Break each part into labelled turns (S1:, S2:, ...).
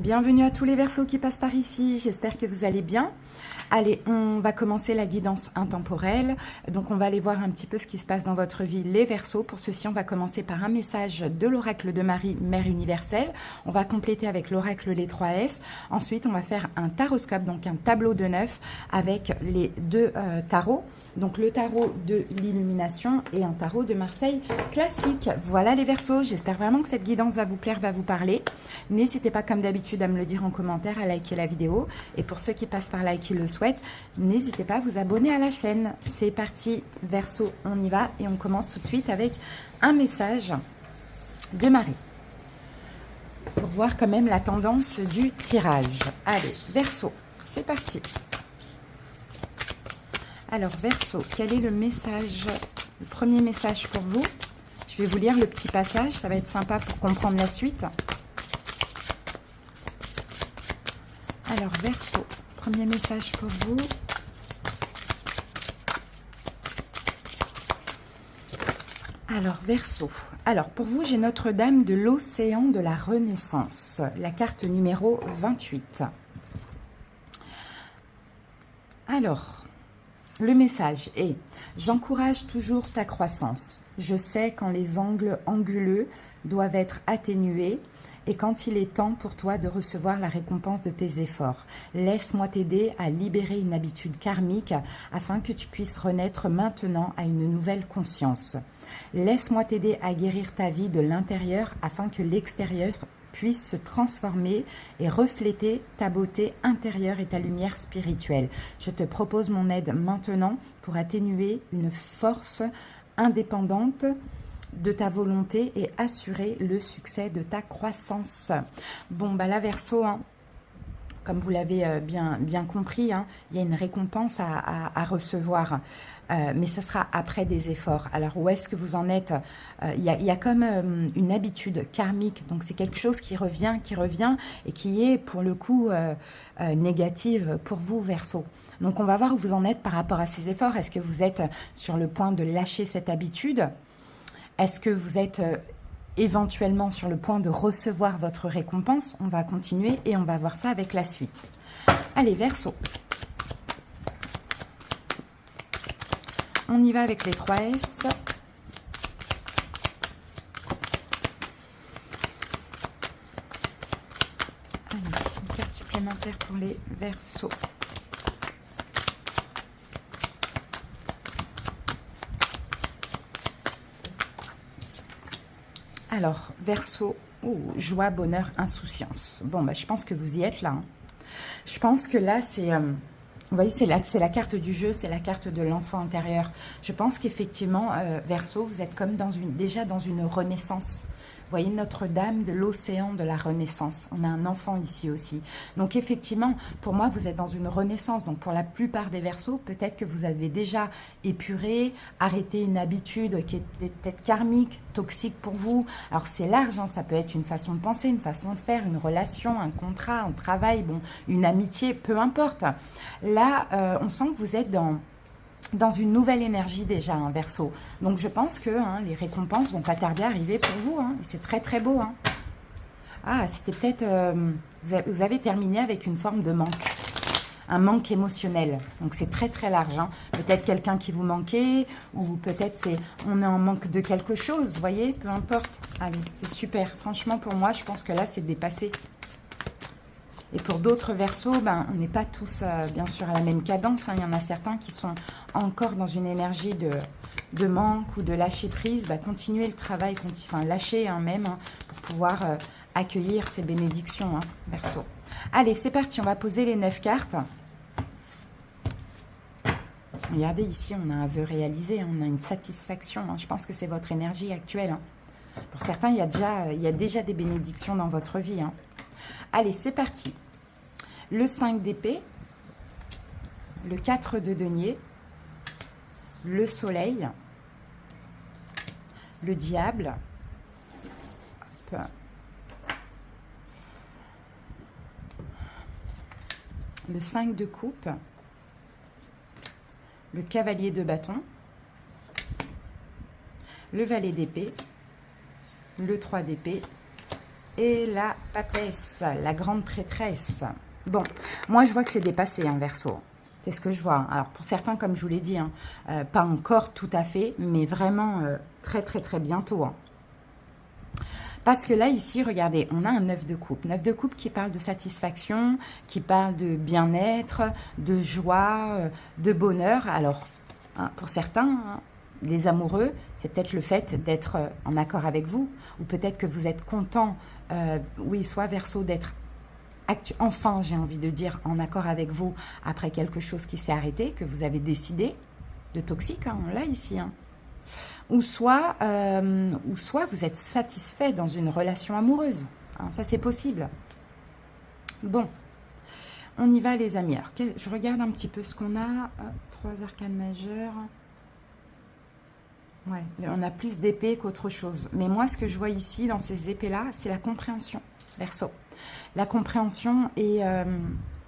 S1: Bienvenue à tous les Verseaux qui passent par ici, j'espère que vous allez bien. Allez, on va commencer la guidance intemporelle. Donc, on va aller voir un petit peu ce qui se passe dans votre vie, les Verseaux. Pour ceci, on va commencer par un message de l'oracle de Marie, Mère universelle. On va compléter avec l'oracle les 3S. Ensuite, on va faire un taroscope, donc un tableau de 9 avec les deux tarots. Donc, le tarot de l'illumination et un tarot de Marseille classique. Voilà les Verseaux. J'espère vraiment que cette guidance va vous plaire, va vous parler. N'hésitez pas, comme d'habitude, à me le dire en commentaire, à liker la vidéo. Et pour ceux qui passent par là et qui le souhaitent, n'hésitez pas à vous abonner à la chaîne. C'est parti, Verseau, on y va et on commence tout de suite avec un message de Marie pour voir quand même la tendance du tirage. Allez, Verseau, c'est parti. Alors, Verseau, quel est le message, le premier message pour vous? Je vais vous lire le petit passage, ça va être sympa pour comprendre la suite. Alors, Verseau, premier message pour vous. Alors, Verseau. Alors, pour vous, j'ai Notre-Dame de l'Océan de la Renaissance, la carte numéro 28. Alors, le message est « J'encourage toujours ta croissance. Je sais quand les angles anguleux doivent être atténués et quand il est temps pour toi de recevoir la récompense de tes efforts. Laisse-moi t'aider à libérer une habitude karmique afin que tu puisses renaître maintenant à une nouvelle conscience. Laisse-moi t'aider à guérir ta vie de l'intérieur afin que l'extérieur puisse se transformer et refléter ta beauté intérieure et ta lumière spirituelle. Je te propose mon aide maintenant pour atténuer une force indépendante de ta volonté et assurer le succès de ta croissance. » Bon, bah là, Verseau, hein, comme vous l'avez bien compris, hein, il y a une récompense à recevoir. Mais ce sera après des efforts. Alors, où est-ce que vous en êtes? Il y a comme une habitude karmique. Donc, c'est quelque chose qui revient et qui est, pour le coup, négative pour vous, Verseau. Donc, on va voir où vous en êtes par rapport à ces efforts. Est-ce que vous êtes sur le point de lâcher cette habitude? Est-ce que vous êtes éventuellement sur le point de recevoir votre récompense? On va continuer et on va voir ça avec la suite. Allez, Verseau. On y va avec les 3S. Allez, une carte supplémentaire pour les Verseaux. Alors, Verseau, joie, bonheur, insouciance. Bon, bah, je pense que vous y êtes là. Hein. Je pense que là, c'est... vous voyez, c'est la carte du jeu, c'est la carte de l'enfant intérieur. Je pense qu'effectivement, Verseau, vous êtes comme déjà dans une renaissance. Vous voyez, Notre-Dame de l'Océan de la Renaissance. On a un enfant ici aussi. Donc, effectivement, pour moi, vous êtes dans une renaissance. Donc, pour la plupart des Verseaux, peut-être que vous avez déjà épuré, arrêté une habitude qui était peut-être karmique, toxique pour vous. Alors, c'est large, hein, ça peut être une façon de penser, une façon de faire, une relation, un contrat, un travail, bon, une amitié, peu importe. Là, on sent que vous êtes dans une nouvelle énergie déjà, hein, Verseau. Donc, je pense que les récompenses vont pas tarder à arriver pour vous. Hein, et c'est très, très beau. Hein. Ah, c'était peut-être... vous avez terminé avec une forme de manque. Un manque émotionnel. Donc, c'est très, très large. Hein. Peut-être quelqu'un qui vous manquait ou peut-être on est en manque de quelque chose, vous voyez, peu importe. Allez, c'est super. Franchement, pour moi, je pense que là, c'est dépassé. Et pour d'autres Verseaux, ben, on n'est pas tous, bien sûr, à la même cadence. Hein. Il y en a certains qui sont encore dans une énergie de manque ou de lâcher prise. Ben, continuez le travail, enfin, lâchez même pour pouvoir accueillir ces bénédictions, hein, Verseau. Allez, c'est parti, on va poser les 9 cartes. Regardez, ici, on a un vœu réalisé, hein, on a une satisfaction. Hein. Je pense que c'est votre énergie actuelle. Hein. Pour certains, il y a déjà des bénédictions dans votre vie. Hein. Allez, c'est parti. Le 5 d'épée, le 4 de denier, le soleil, le diable, hop, le 5 de coupe, le cavalier de bâton, le valet d'épée, le 3 d'épée et la papesse, la grande prêtresse. Bon, moi je vois que c'est dépassé, hein, Verseau. C'est ce que je vois. Alors pour certains, comme je vous l'ai dit, hein, pas encore tout à fait, mais vraiment très très très bientôt. Hein. Parce que là, ici, regardez, on a un 9 de coupe. 9 de coupe qui parle de satisfaction, qui parle de bien-être, de joie, de bonheur. Alors, hein, pour certains, hein, les amoureux, c'est peut-être le fait d'être en accord avec vous. Ou peut-être que vous êtes content, oui, soit Verseau, d'être enfin, j'ai envie de dire, en accord avec vous après quelque chose qui s'est arrêté, que vous avez décidé de toxique, hein, on l'a ici, hein. Ou soit vous êtes satisfait dans une relation amoureuse. Hein, ça, c'est possible. Bon, on y va, les amis. Alors, je regarde un petit peu ce qu'on a. 3 arcanes majeures. Ouais, on a plus d'épées qu'autre chose. Mais moi, ce que je vois ici, dans ces épées-là, c'est la compréhension, Verseau. La compréhension et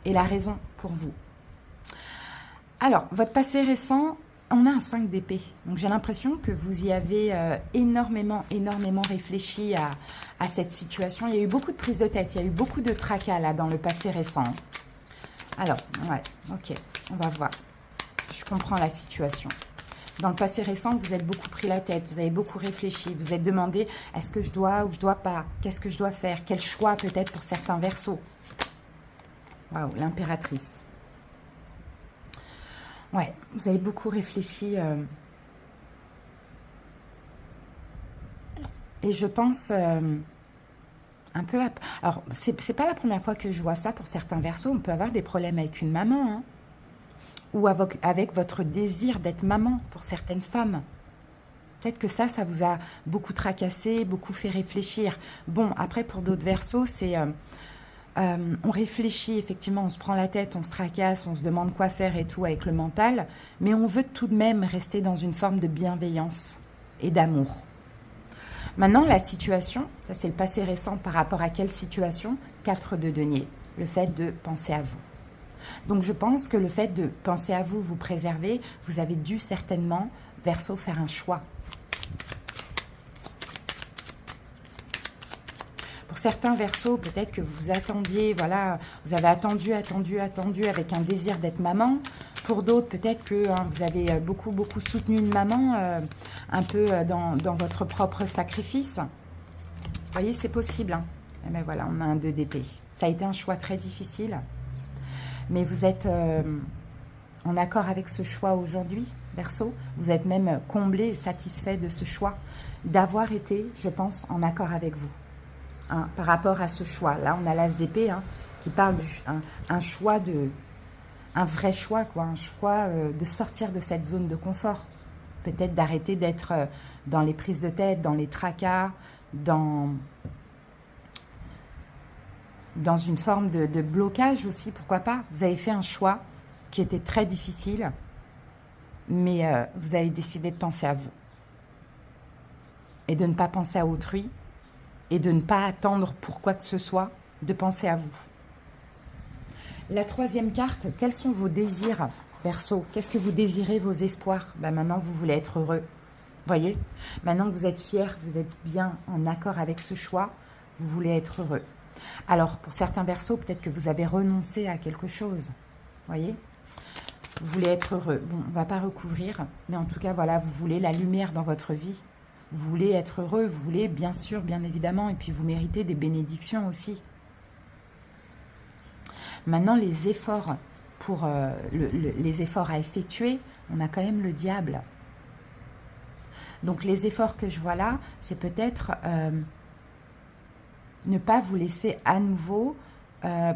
S1: la raison pour vous. Alors, votre passé récent, on a un 5 d'épée. Donc, j'ai l'impression que vous y avez énormément réfléchi à cette situation. Il y a eu beaucoup de prises de tête. Il y a eu beaucoup de tracas, là, dans le passé récent. Alors, ouais, ok, on va voir. Je comprends la situation. Dans le passé récent, vous êtes beaucoup pris la tête, vous avez beaucoup réfléchi, vous êtes demandé, est-ce que je dois ou je dois pas? Qu'est-ce que je dois faire? Quel choix peut-être pour certains Verseaux? Waouh, l'impératrice. Ouais, vous avez beaucoup réfléchi. Et je pense un peu... Alors, c'est pas la première fois que je vois ça pour certains Verseaux. On peut avoir des problèmes avec une maman, hein, ou avec votre désir d'être maman pour certaines femmes. Peut-être que ça vous a beaucoup tracassé, beaucoup fait réfléchir. Bon, après, pour d'autres Verseaux, c'est... on réfléchit, effectivement, on se prend la tête, on se tracasse, on se demande quoi faire et tout avec le mental, mais on veut tout de même rester dans une forme de bienveillance et d'amour. Maintenant, la situation, ça c'est le passé récent par rapport à quelle situation? 4 de denier, le fait de penser à vous. Donc, je pense que le fait de penser à vous, vous préserver, vous avez dû certainement, Verseau, faire un choix. Pour certains Verseaux, peut-être que vous attendiez, voilà, vous avez attendu avec un désir d'être maman. Pour d'autres, peut-être que hein, vous avez beaucoup soutenu une maman, un peu dans votre propre sacrifice. Vous voyez, c'est possible. Hein. Et bien voilà, on a un 2 d'épée. Ça a été un choix très difficile. Mais vous êtes en accord avec ce choix aujourd'hui, Verseau. Vous êtes même comblé et satisfait de ce choix, d'avoir été, je pense, en accord avec vous. Hein, par rapport à ce choix. Là, on a l'as d'épée hein, qui parle d'un choix un vrai choix, quoi, un choix de sortir de cette zone de confort. Peut-être d'arrêter d'être dans les prises de tête, dans les tracas, dans une forme de blocage aussi, pourquoi pas. Vous avez fait un choix qui était très difficile, mais vous avez décidé de penser à vous. Et de ne pas penser à autrui, et de ne pas attendre pour quoi que ce soit, de penser à vous. La 3e carte, quels sont vos désirs, Verseau? Qu'est-ce que vous désirez, vos espoirs? Ben maintenant, vous voulez être heureux. Voyez? Maintenant que vous êtes fier, vous êtes bien en accord avec ce choix, vous voulez être heureux. Alors, pour certains Verseaux, peut-être que vous avez renoncé à quelque chose. Voyez? Vous voulez être heureux. Bon, on ne va pas recouvrir, mais en tout cas, voilà, vous voulez la lumière dans votre vie. Vous voulez être heureux, vous voulez, bien sûr, bien évidemment, et puis vous méritez des bénédictions aussi. Maintenant, les efforts pour les efforts à effectuer, on a quand même le diable. Donc, les efforts que je vois là, c'est peut-être ne pas vous laisser à nouveau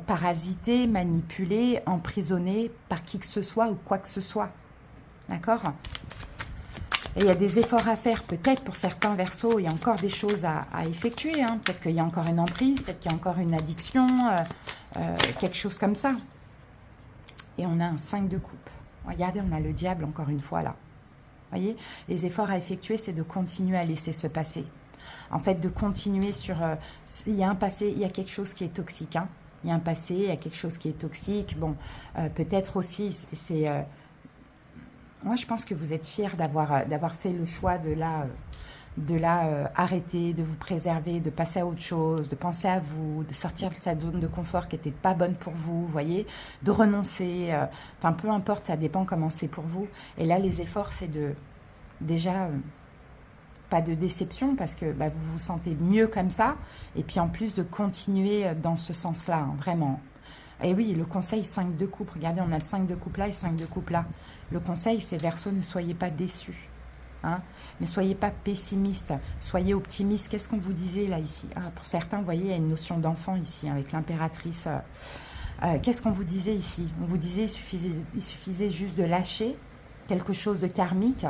S1: parasiter, manipuler, emprisonner par qui que ce soit ou quoi que ce soit. D'accord ? Et il y a des efforts à faire, peut-être pour certains Verseaux, il y a encore des choses à effectuer. Hein. Peut-être qu'il y a encore une emprise, peut-être qu'il y a encore une addiction, quelque chose comme ça. Et on a un 5 de coupe. Regardez, on a le diable encore une fois là. Vous voyez, les efforts à effectuer, c'est de continuer à laisser se passer. En fait, de continuer sur... il y a un passé, il y a quelque chose qui est toxique. Hein. Il y a un passé, il y a quelque chose qui est toxique. Bon, peut-être aussi, c'est... moi, je pense que vous êtes fiers d'avoir fait le choix de de là arrêter, de vous préserver, de passer à autre chose, de penser à vous, de sortir de cette zone de confort qui n'était pas bonne pour vous, vous voyez, de renoncer, enfin peu importe, ça dépend comment c'est pour vous. Et là, les efforts, c'est de déjà pas de déception parce que bah, vous vous sentez mieux comme ça, et puis en plus de continuer dans ce sens-là, hein, vraiment. Et oui, le conseil 5 de coupe, regardez, on a le 5 de coupe là et 5 de coupe là. Le conseil, c'est Verseau, ne soyez pas déçus. Hein, ne soyez pas pessimiste, soyez optimiste. Qu'est-ce qu'on vous disait là ici? Pour certains, vous voyez, il y a une notion d'enfant ici, hein, avec l'impératrice. Qu'est-ce qu'on vous disait ici? On vous disait il suffisait juste de lâcher quelque chose de karmique.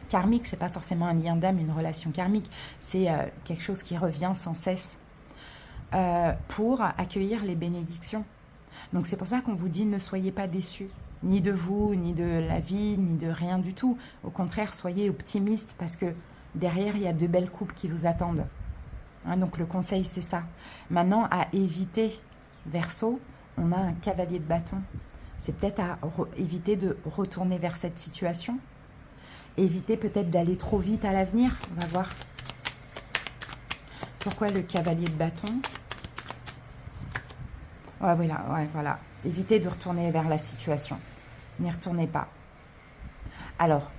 S1: Karmique, c'est pas forcément un lien d'âme, une relation karmique. C'est quelque chose qui revient sans cesse pour accueillir les bénédictions. Donc c'est pour ça qu'on vous dit ne soyez pas déçus. Ni de vous, ni de la vie, ni de rien du tout. Au contraire, soyez optimistes parce que derrière, il y a de belles coupes qui vous attendent. Hein, donc le conseil, c'est ça. Maintenant, à éviter, Verseau, on a un cavalier de bâton. C'est peut-être à éviter de retourner vers cette situation. Éviter peut-être d'aller trop vite à l'avenir. On va voir. Pourquoi le cavalier de bâton? Ouais, voilà. Évitez de retourner vers la situation. N'y retournez pas. Alors,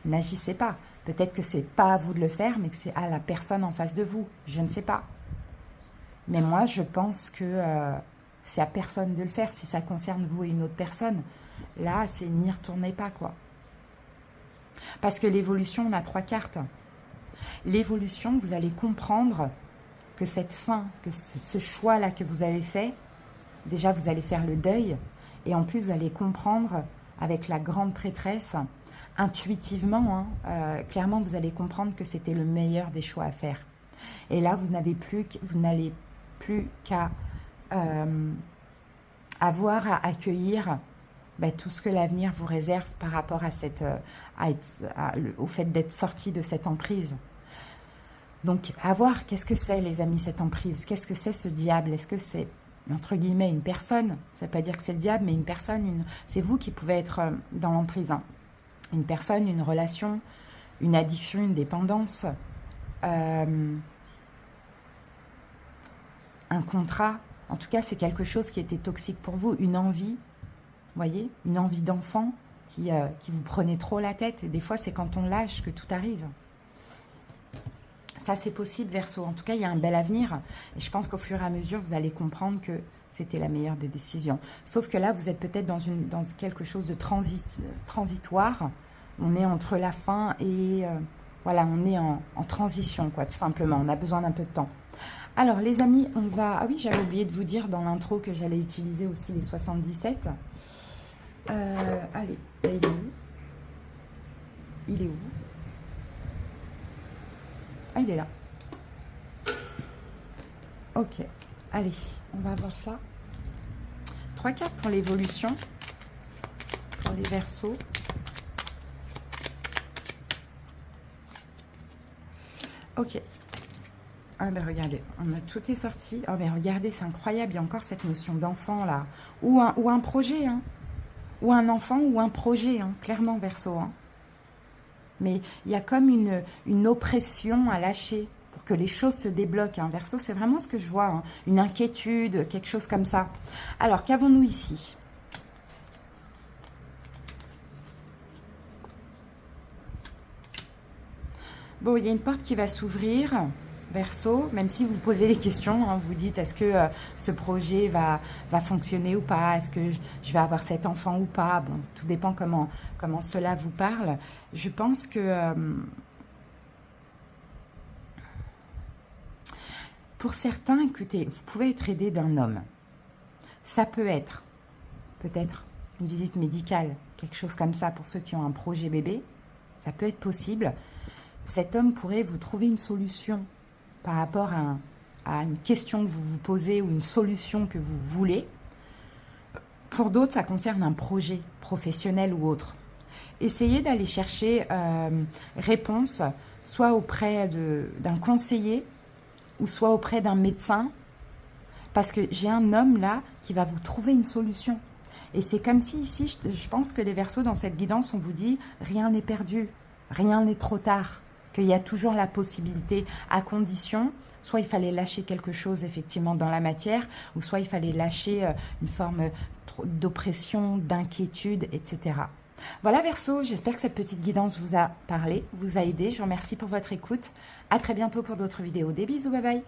S1: n'agissez pas. Peut-être que c'est pas à vous de le faire, mais que c'est à la personne en face de vous. Je ne sais pas. Mais moi, je pense que c'est à personne de le faire si ça concerne vous et une autre personne. Là, c'est n'y retournez pas, quoi. Parce que l'évolution, on a 3 cartes. L'évolution, vous allez comprendre que cette fin, que ce choix-là que vous avez fait, déjà, vous allez faire le deuil. Et en plus, vous allez comprendre avec la grande prêtresse, intuitivement, hein, clairement, vous allez comprendre que c'était le meilleur des choix à faire. Et là, vous n'allez plus qu'à avoir à accueillir tout ce que l'avenir vous réserve par rapport à au fait d'être sorti de cette emprise. Donc, à voir, qu'est-ce que c'est, les amis, cette emprise? Qu'est-ce que c'est, ce diable? Est-ce que c'est, entre guillemets, une personne? Ça ne veut pas dire que c'est le diable, mais une personne, c'est vous qui pouvez être dans l'emprise. Hein. Une personne, une relation, une addiction, une dépendance, un contrat. En tout cas, c'est quelque chose qui était toxique pour vous, une envie, vous voyez, une envie d'enfant qui vous prenait trop la tête. Et des fois, c'est quand on lâche que tout arrive. Ça, c'est possible, Verseau. En tout cas, il y a un bel avenir. Et je pense qu'au fur et à mesure, vous allez comprendre que c'était la meilleure des décisions. Sauf que là, vous êtes peut-être dans quelque chose de transitoire. On est entre la fin et... voilà, on est en transition, quoi, tout simplement. On a besoin d'un peu de temps. Alors, les amis, on va... Ah oui, j'avais oublié de vous dire dans l'intro que j'allais utiliser aussi les 77. Allez, il est où? Il est où? Ah, il est là. Ok. Allez, on va voir ça. 3 cartes pour l'évolution. Pour les Verseaux. Ok. Ah ben regardez, tout est sorti. Oh mais regardez, c'est incroyable. Il y a encore cette notion d'enfant là. Ou un projet, hein. Ou un enfant ou un projet, hein. Clairement, Verseau, hein. Mais il y a comme une oppression à lâcher pour que les choses se débloquent. Hein. Verseau, c'est vraiment ce que je vois. Hein. Une inquiétude, quelque chose comme ça. Alors, qu'avons-nous ici? Bon, il y a une porte qui va s'ouvrir, Verseau, même si vous posez les questions, hein, vous dites est-ce que ce projet va fonctionner ou pas, est-ce que je vais avoir cet enfant ou pas, bon, tout dépend comment cela vous parle. Je pense que pour certains, écoutez, vous pouvez être aidé d'un homme. Ça peut être peut-être une visite médicale, quelque chose comme ça pour ceux qui ont un projet bébé, ça peut être possible. Cet homme pourrait vous trouver une solution par rapport à une question que vous vous posez ou une solution que vous voulez. Pour d'autres, ça concerne un projet professionnel ou autre. Essayez d'aller chercher réponse, soit auprès d'un conseiller ou soit auprès d'un médecin, parce que j'ai un homme là qui va vous trouver une solution. Et c'est comme si ici, je pense que les Verseaux, dans cette guidance, on vous dit « rien n'est perdu, rien n'est trop tard ». qu'il y a toujours la possibilité, à condition, soit il fallait lâcher quelque chose effectivement dans la matière, ou soit il fallait lâcher une forme d'oppression, d'inquiétude, etc. Voilà Verseau, j'espère que cette petite guidance vous a parlé, vous a aidé. Je vous remercie pour votre écoute. À très bientôt pour d'autres vidéos. Des bisous, bye bye.